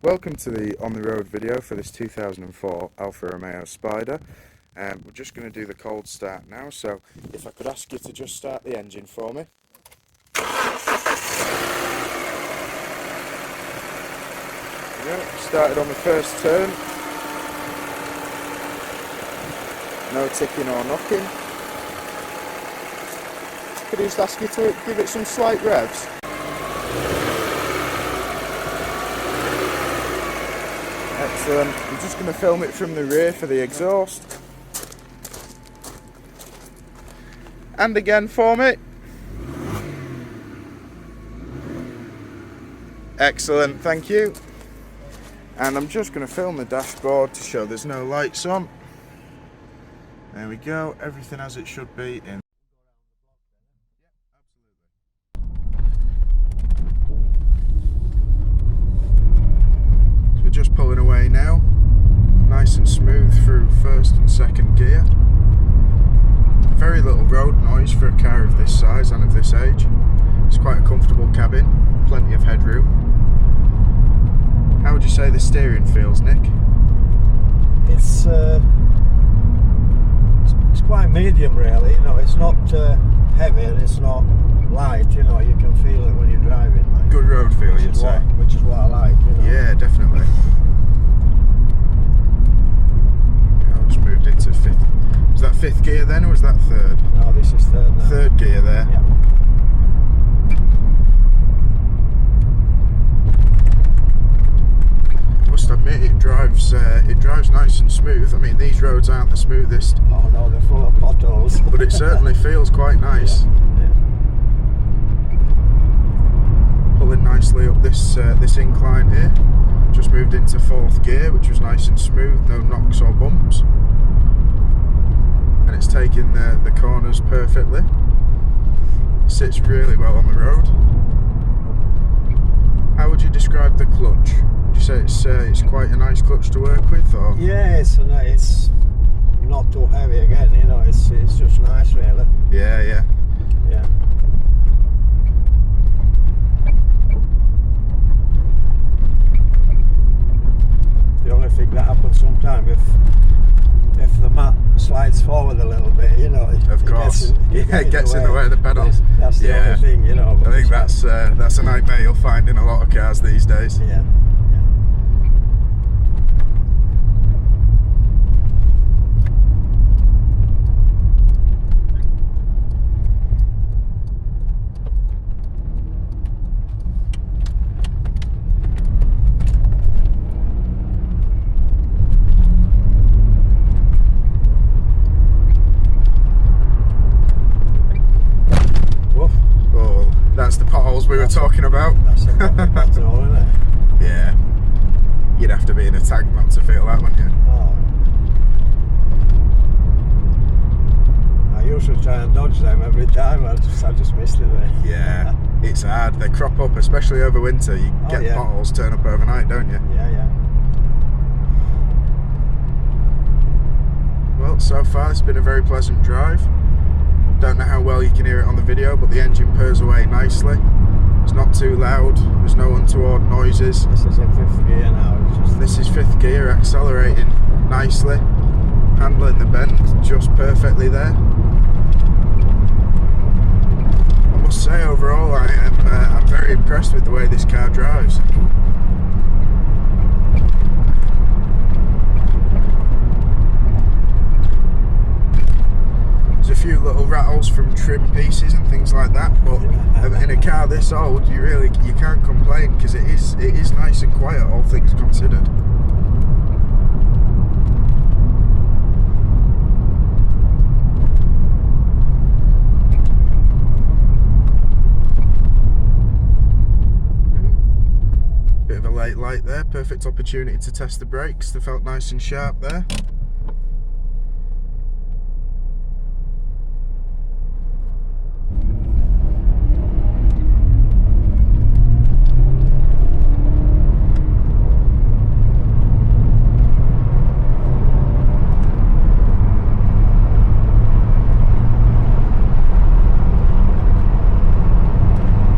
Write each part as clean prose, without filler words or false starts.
Welcome to the on the road video for this 2004 Alfa Romeo Spider. We're just going to do the cold start now, so if I could ask you to just start the engine for me. There we go. Started on the first turn. No ticking or knocking. Could I just ask you to give it some slight revs? Excellent. I'm just going to film it from the rear for the exhaust. And again for me. Excellent, thank you. And I'm just going to film the dashboard to show there's no lights on. There we go, everything as it should be in. Just pulling away now, nice and smooth through first and second gear. Very little road noise for a car of this size and of this age. It's quite a comfortable cabin, plenty of headroom. How would you say the steering feels, Nick? It's quite medium really, you know, it's not heavy and it's not light, you know, you can feel it when you're driving. Like, good road feel, you'd say. Which is what I like, you know. Yeah, definitely. I just moved into fifth. Was that fifth gear then, or was that third? No, this is third now. Third gear there. Yeah. Must admit, it drives nice and smooth. I mean, these roads aren't the smoothest. Oh no, they're full of potholes. But it certainly feels quite nice. Yeah. Pulling nicely up this incline here. Just moved into fourth gear, which was nice and smooth, no knocks or bumps. And it's taking the corners perfectly. Sits really well on the road. How would you describe the clutch? Would you say it's quite a nice clutch to work with, or? Yeah, it's not too heavy again, you know, it's just nice really. Yeah, yeah. Yeah. The only thing that happens sometimes if the mat slides forward a little bit, you know, of course, it gets in the way of the pedal. That's the only thing, you know. I think that's a nightmare you'll find in a lot of cars these days. Yeah. That's the potholes we were talking about. That's a pothole, isn't it? Yeah. You'd have to be in a tank not to feel that, wouldn't you? Oh. I usually try and dodge them every time. I just missed it there. Yeah. It's hard. They crop up, especially over winter. You get potholes turn up overnight, don't you? Yeah, yeah. Well, so far it's been a very pleasant drive. Don't know how well you can hear it on the video, but the engine purrs away nicely. It's not too loud, there's no untoward noises. This is in fifth gear now. This is fifth gear, accelerating nicely, handling the bend just perfectly there. I must say, overall, I'm very impressed with the way this car drives. A few little rattles from trim pieces and things like that, but in a car this old you can't complain, because it is nice and quiet, all things considered. Bit of a late light there, perfect opportunity to test the brakes. They felt nice and sharp there.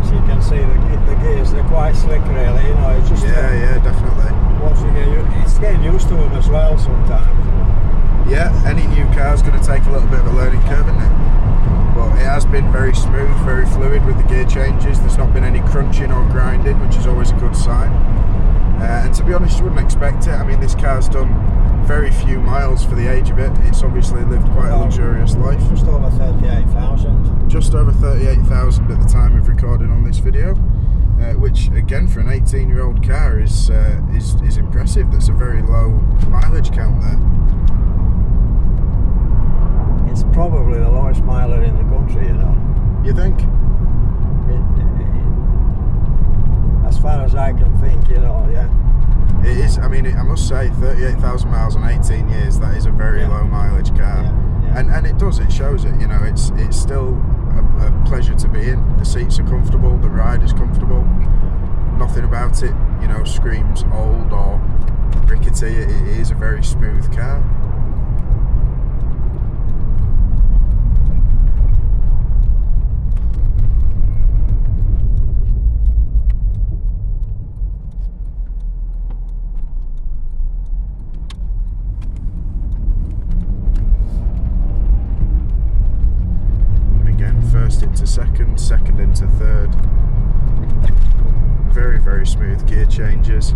So you can see the gears, they're quite slick really, you know, it's just yeah, definitely. once you it's getting used to them as well sometimes, you know. Yeah, any new car's going to take a little bit of a learning curve, isn't it? But it has been very smooth, very fluid with the gear changes. There's not been any crunching or grinding, which is always a good sign. And to be honest, you wouldn't expect it. I mean, this car's done very few miles for the age of it. It's obviously lived quite a luxurious life. Just over 38,000. Just over 38,000 at the time of recording on this video, which again for an 18-year-old car is impressive. That's a very low mileage count there. It's probably the lowest miler in the country, you know. You think? As far as I can think, you know, yeah. It is. I mean, I must say, 38,000 miles on 18 years, that is a very low mileage car. And it does, it shows it, you know, it's still a pleasure to be in. The seats are comfortable, the ride is comfortable. Nothing about it, you know, screams old or rickety. It is a very smooth car. First into second, second into third. Very, very smooth gear changes.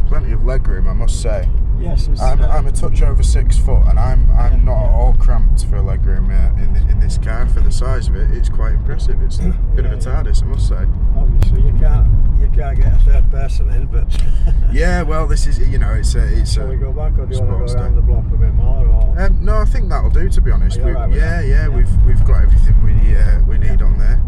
Plenty of legroom, I must say. Yes, I'm a touch over 6 foot, and I'm not at all cramped for legroom in this car. For the size of it, it's quite impressive. It's a bit of a TARDIS, I must say. Obviously, you can't get a third person in, but yeah, well, this is, you know, it's Shall we go back, or do you want to go around the block a bit more? Or? No, I think that'll do. To be honest, Right we've got everything we need on there.